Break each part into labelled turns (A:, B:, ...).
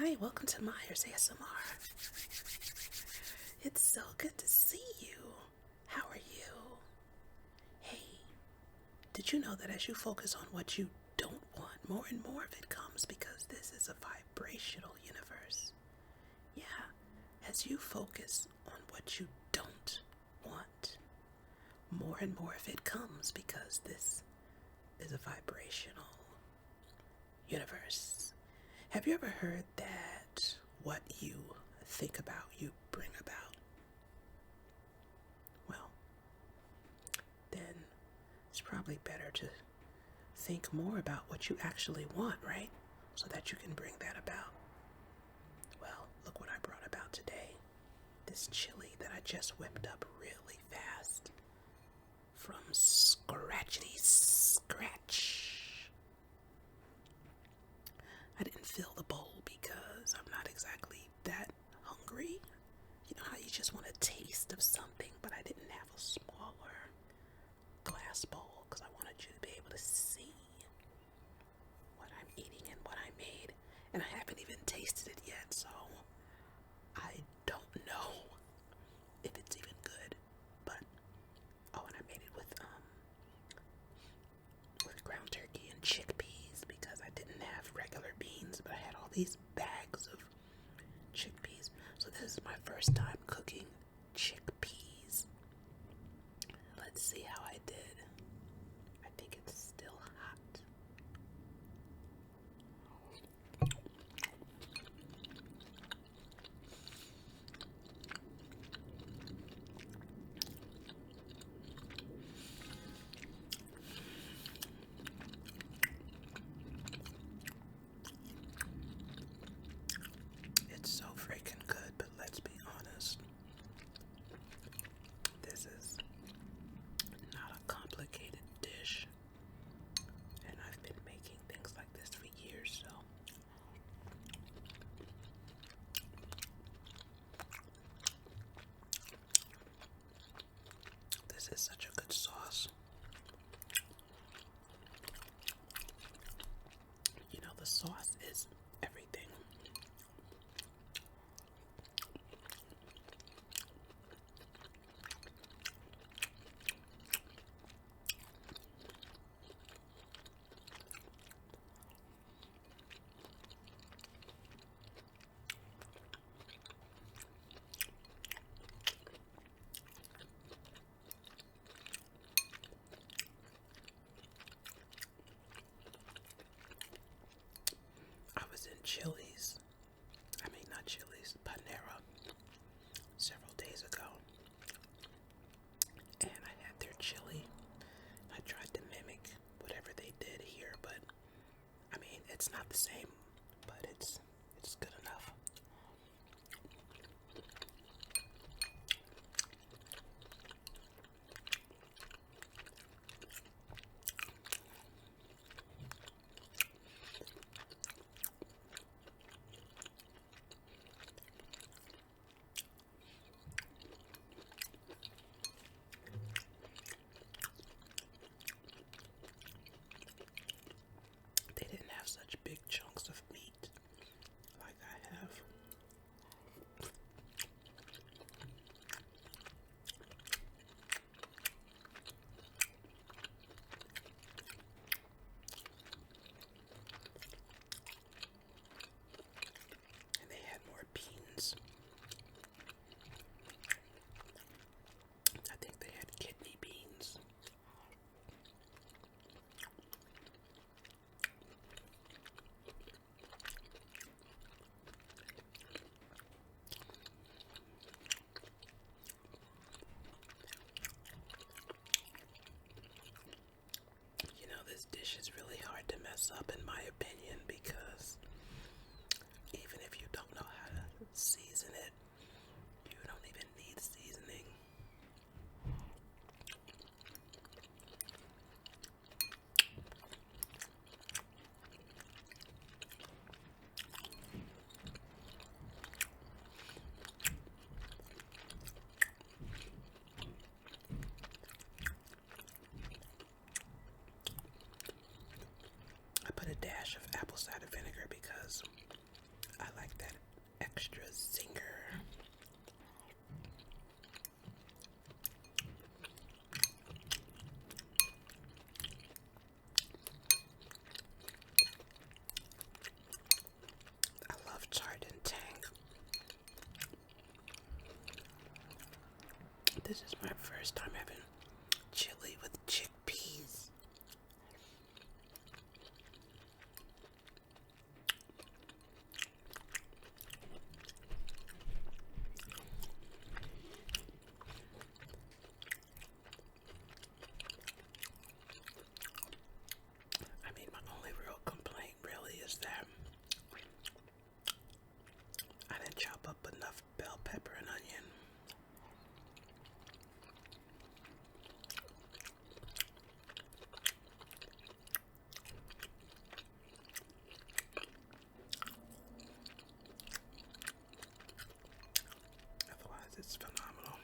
A: Hi, welcome to Myers ASMR. It's so good to see you. How are you? Hey, did you know that as you focus on what you don't want, more and more of it comes because this is a vibrational universe? Yeah, as you focus on what you don't want, more and more of it comes because this is a vibrational universe. Have you ever heard that what you think about, you bring about? Well, then it's probably better to think more about what you actually want, right? So that you can bring that about. Well, look what I brought about today. This chili that I just whipped up really fast from Scratchity Scratch. I didn't fill the bowl because I'm not exactly that hungry. You know how you just want a taste of something, but I didn't have a smaller glass bowl because I wanted you to be able to see what I'm eating and what I made. And I haven't even tasted it yet, so I don't know if it's even good. But and I made it with ground turkey and chickpeas because I didn't have regular beans, but I had all these bags of chickpeas. So this is my first time cooking chickpeas. Let's see how I did. I think it's still hot. It's so freaking good, but let's be honest. This is not a complicated dish. And I've been making things like this for years, so this is such a good sauce. You know, the sauce is everything. I was in Chili's. Not Chili's, Panera several days ago. And I had their chili. I tried to mimic whatever they did here, but it's not the same, but it's good enough. They didn't have such big chunks of meat like I have. And they had more beans. I think they had kidney beans. You know, this dish is really hard to mess up in my opinion because even if you don't know how to season it, you don't even need seasoning. I put a dash This is my first time having chili with chickpeas. I mean, my only real complaint really is that I didn't chop up enough bell pepper and onion. Otherwise, it's phenomenal.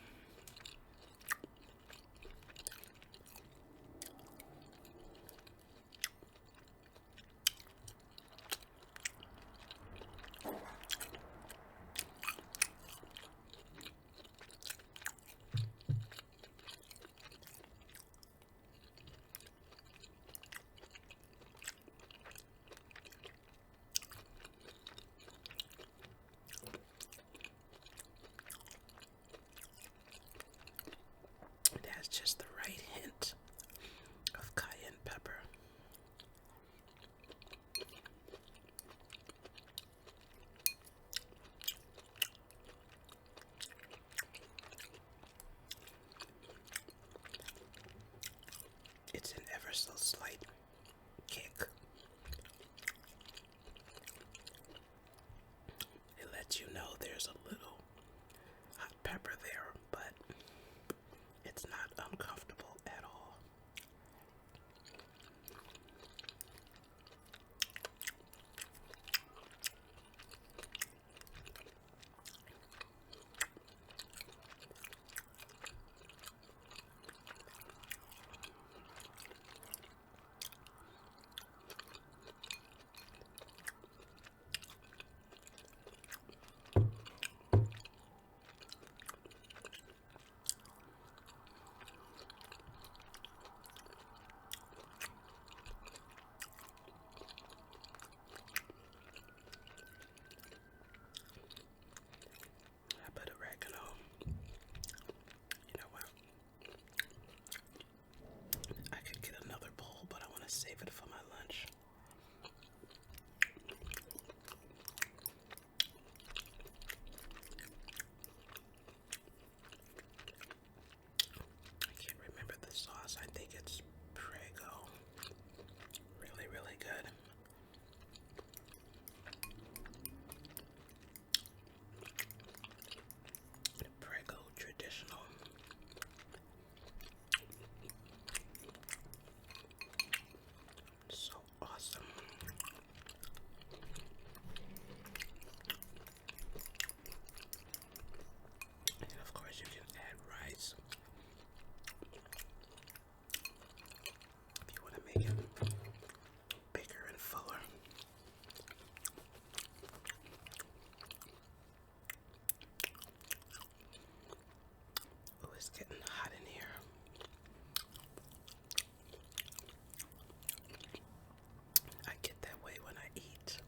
A: It has just the right hint of cayenne pepper. It's an ever so slight kick. It lets you know there's a little hot pepper there, but it's not uncomfortable at all. I put oregano. You know what? I could get another bowl, but I want to save it for my lunch. I can't remember the sauce. I think it's Prego. Really, really good. Prego traditional. So awesome. And of course you can add rice if you want to make it bigger and fuller. Oh, it's getting hot in here. I get that way when I eat.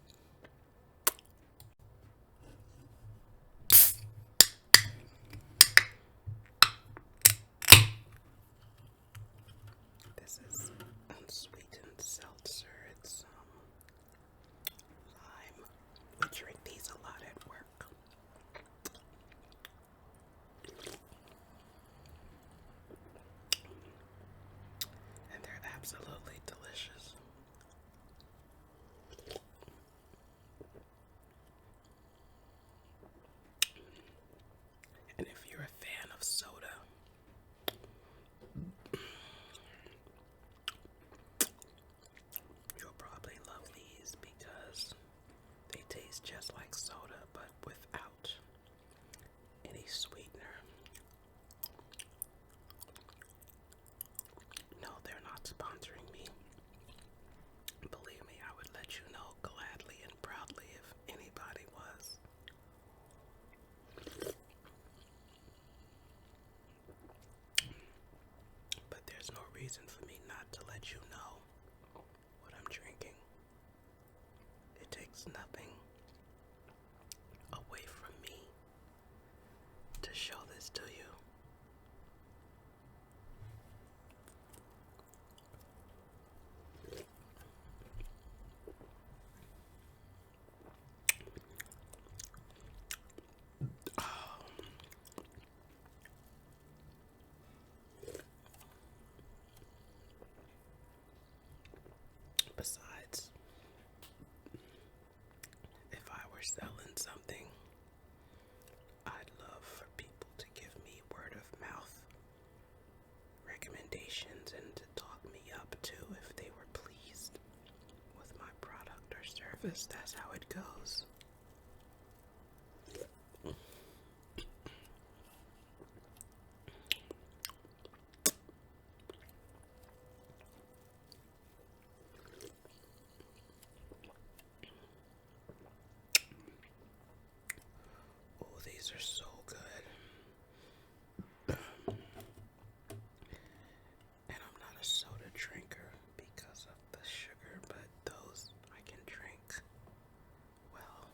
A: This is unsweetened seltzer. It's lime. We drink these a lot at work. And they're absolutely delicious. And if you're a fan of soda, you'll probably love these because they taste just like soda but without any sweetener. No, they're not sponsoring me. Believe me, I would let you know gladly and proudly if anybody was. But there's no reason for me not to let you know what I'm drinking. It takes nothing away from me to were selling something, I'd love for people to give me word of mouth recommendations and to talk me up too if they were pleased with my product or service. That's how it goes. Oh, these are so good. And I'm not a soda drinker because of the sugar, but those I can drink. Well,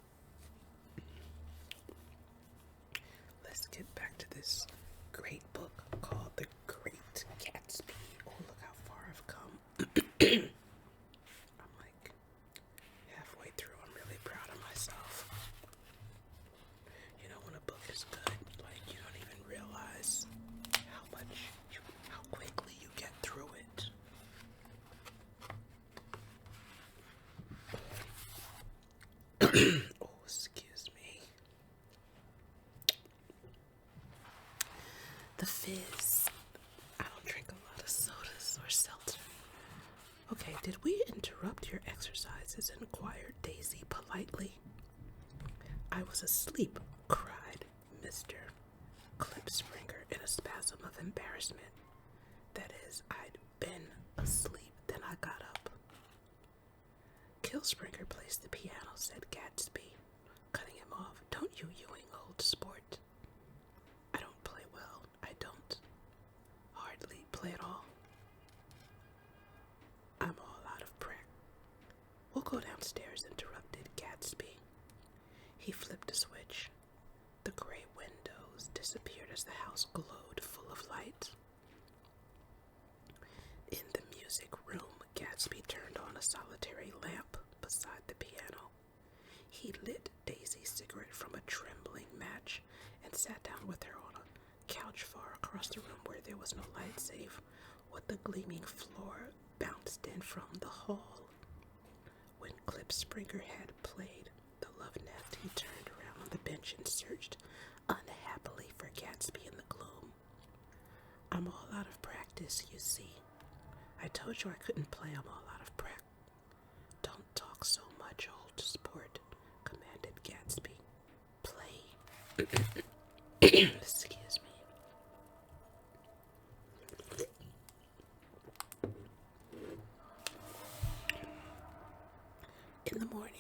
A: let's get back to this great book called The Great Gatsby. Oh, look how far I've come. I'm like halfway through. I'm really proud of myself. You know, when a book is good, like you don't even realize how quickly you get through it. Oh, excuse me. The fizz. I don't drink a lot of sodas or seltzer. Okay, did we interrupt your exercises? Inquired Daisy politely. I was asleep, cried Mr. Clipspringer in a spasm of embarrassment. That is, I'd been asleep, then I got up. Killspringer plays the piano, said Gatsby, cutting him off. Don't you, Ewing, old sport? I don't play well. I don't hardly play at all. I'm all out of practice. We'll go downstairs, interrupted Gatsby. He flipped a switch. The gray windows disappeared as the house glowed full of light. In the music room, Gatsby turned on a solitary lamp beside the piano. He lit Daisy's cigarette from a trembling match and sat down with her on a couch far across the room where there was no light save what the gleaming floor bounced in from the hall. When Clipspringer had played the love nest, he turned around on the bench and searched unhappily for Gatsby in the gloom. I'm all out of practice, you see. I told you I couldn't play. I'm all out of practice. Don't talk so much, old sport, commanded Gatsby. Play. Excuse me. In the morning,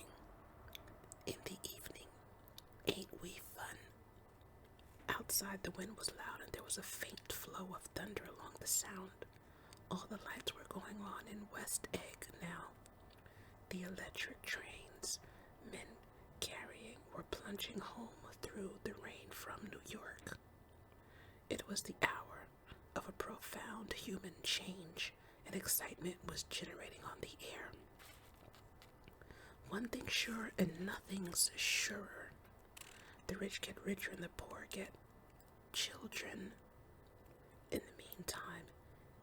A: in the evening, ain't we fun? Outside the wind was loud and there was a faint flow of thunder along the sound. All the lights were going on in West Egg now. The electric trains men carrying were plunging home through the rain from New York. It was the hour of a profound human change, and excitement was generating on the air. One thing's sure and nothing's surer. The rich get richer and the poor get children. In the meantime,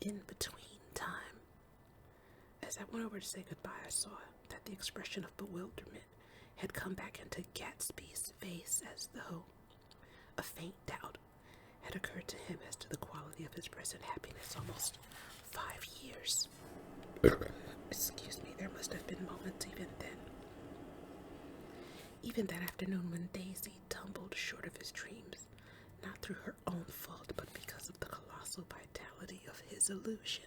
A: in between time, as I went over to say goodbye, I saw that the expression of bewilderment had come back into Gatsby's face as though a faint doubt had occurred to him as to the quality of his present happiness. Almost 5 years. Excuse me, there must have been moments even then. Even that afternoon when Daisy tumbled short of his dreams, not through her own fault, but because of the colossal vitality of his illusion.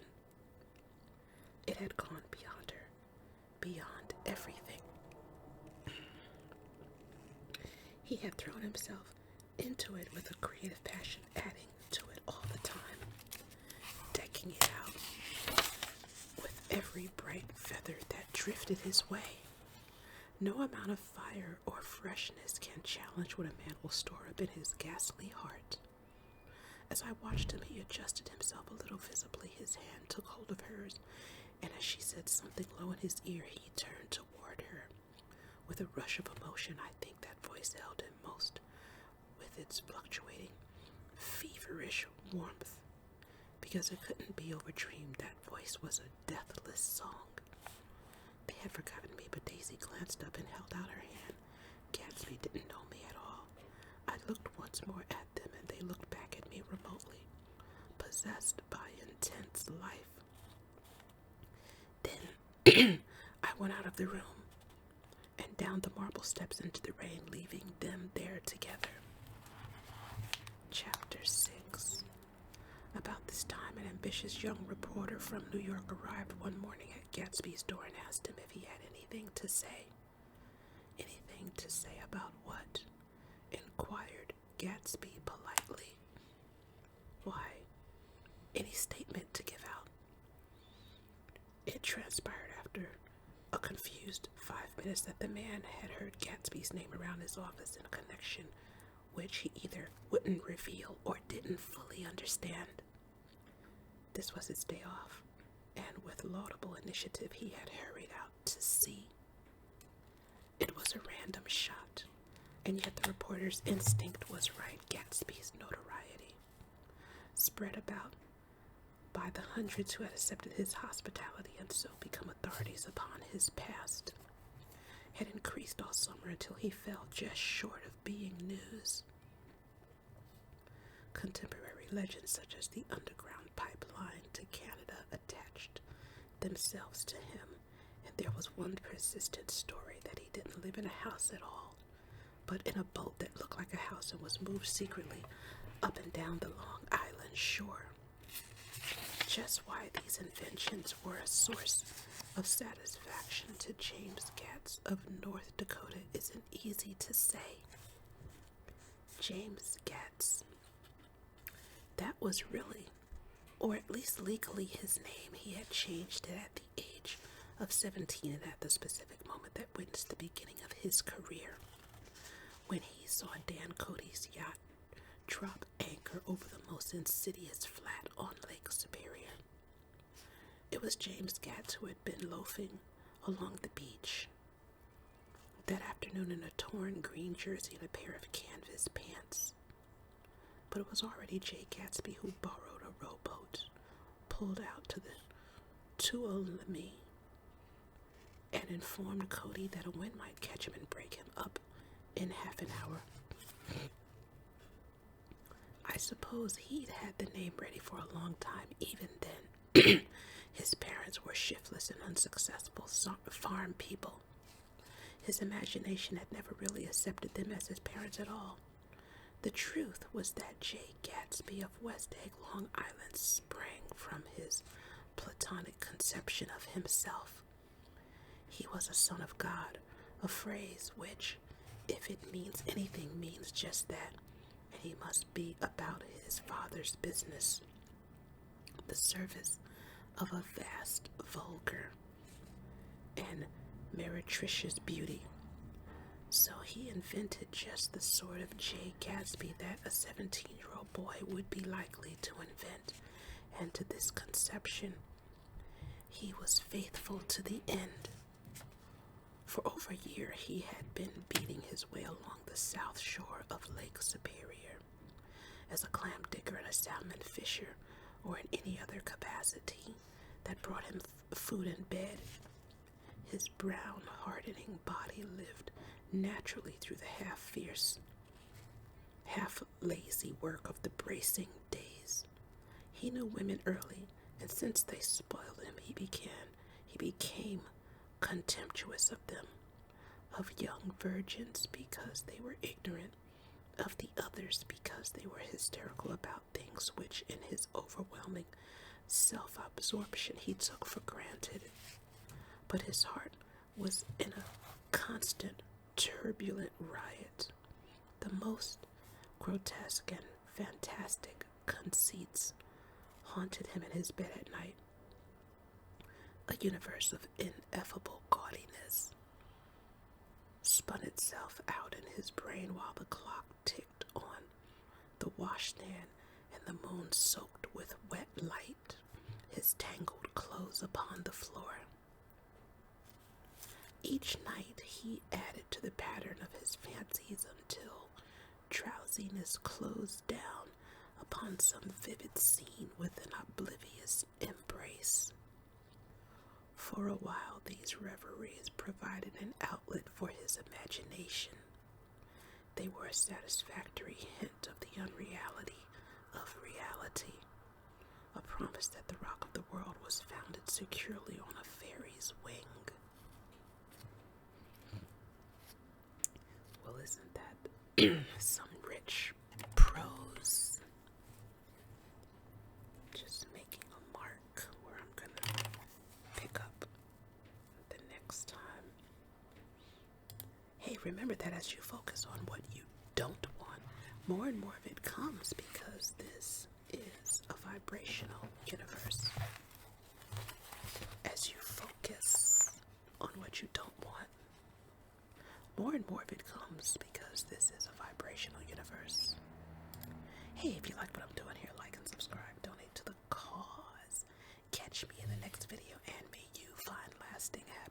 A: It had gone beyond her, beyond everything. He had thrown himself into it with a creative passion, adding to it all the time, decking it out with every bright feather that drifted his way. No amount of fire or freshness can challenge what a man will store up in his ghastly heart. As I watched him, he adjusted himself a little visibly. His hand took hold of hers, and as she said something low in his ear, he turned toward her. With a rush of emotion, I think that voice held him most, with its fluctuating, feverish warmth, because it couldn't be overdreamed. That voice was a deathless song. They had forgotten me, but Daisy glanced up and held out her hand. Gatsby didn't know me at all. I looked once more at them, and they looked back at me remotely, possessed by intense life. Then I went out of the room and down the marble steps into the rain, leaving them there together. Chapter 6. About this time, an ambitious young reporter from New York arrived one morning at Gatsby's door and asked him if he had anything to say. Anything to say about what? Inquired Gatsby politely. Why, any statement to give out. It transpired after a confused 5 minutes that the man had heard Gatsby's name around his office in a connection which he either wouldn't reveal or didn't fully understand. This was his day off, and with laudable initiative he had hurried out to see. It was a random shot, and yet the reporter's instinct was right. Gatsby's notoriety, spread about by the hundreds who had accepted his hospitality and so become authorities upon his past, had increased all summer until he fell just short of being news. Contemporary legends such as the underground pipeline to Canada attached themselves to him, and there was one persistent story that he didn't live in a house at all, but in a boat that looked like a house and was moved secretly up and down the Long Island shore. Just why these inventions were a source of satisfaction to James Gatz of North Dakota isn't easy to say. James Gatz. That was really, or at least legally, his name. He had changed it at the age of 17 and at the specific moment that witnessed the beginning of his career, when he saw Dan Cody's yacht drop anchor over the most insidious flat on Lake Superior. It was James Gatz who had been loafing along the beach that afternoon in a torn green jersey and a pair of canvas pants. But it was already Jay Gatsby who borrowed a rowboat, pulled out to the Tuolumne, and informed Cody that a wind might catch him and break him up in half an hour. I suppose he'd had the name ready for a long time. Even then, his parents were shiftless and unsuccessful farm people. His imagination had never really accepted them as his parents at all. The truth was that Jay Gatsby of West Egg, Long Island, sprang from his platonic conception of himself. He was a son of God, a phrase which, if it means anything, means just that, and he must be about his father's business, the service of a vast, vulgar, and meretricious beauty. So he invented just the sort of Jay Gatsby that a 17-year-old boy would be likely to invent, and to this conception he was faithful to the end. For over a year he had been beating his way along the south shore of Lake Superior as a clam digger and a salmon fisher, or in any other capacity that brought him food and bed. His brown, hardening body lived naturally through the half-fierce, half-lazy work of the bracing days. He knew women early, and since they spoiled him, he became contemptuous of them, of young virgins because they were ignorant, of the others because they were hysterical about things which in his overwhelming self-absorption he took for granted. But his heart was in a constant, turbulent riot. The most grotesque and fantastic conceits haunted him in his bed at night. A universe of ineffable gaudiness spun itself out in his brain while the clock ticked on the washstand and the moon soaked with wet light his tangled clothes upon the floor. Each night he added to the pattern of his fancies until drowsiness closed down upon some vivid scene with an oblivious embrace. For a while these reveries provided an outlet for his imagination, They were a satisfactory hint of the unreality of reality, a promise that the rock of the world was founded securely on a fairy's wing. Well, isn't that some rich prose? Just making a mark where I'm gonna pick up the next time. Hey, remember that as you focus on what you don't want, more and more of it comes, because this is a vibrational universe. As you focus on what you don't want, more and more of it comes, because this is a vibrational universe. Hey, if you like what I'm doing here, like and subscribe, donate to the cause. Catch me in the next video, and may you find lasting happiness.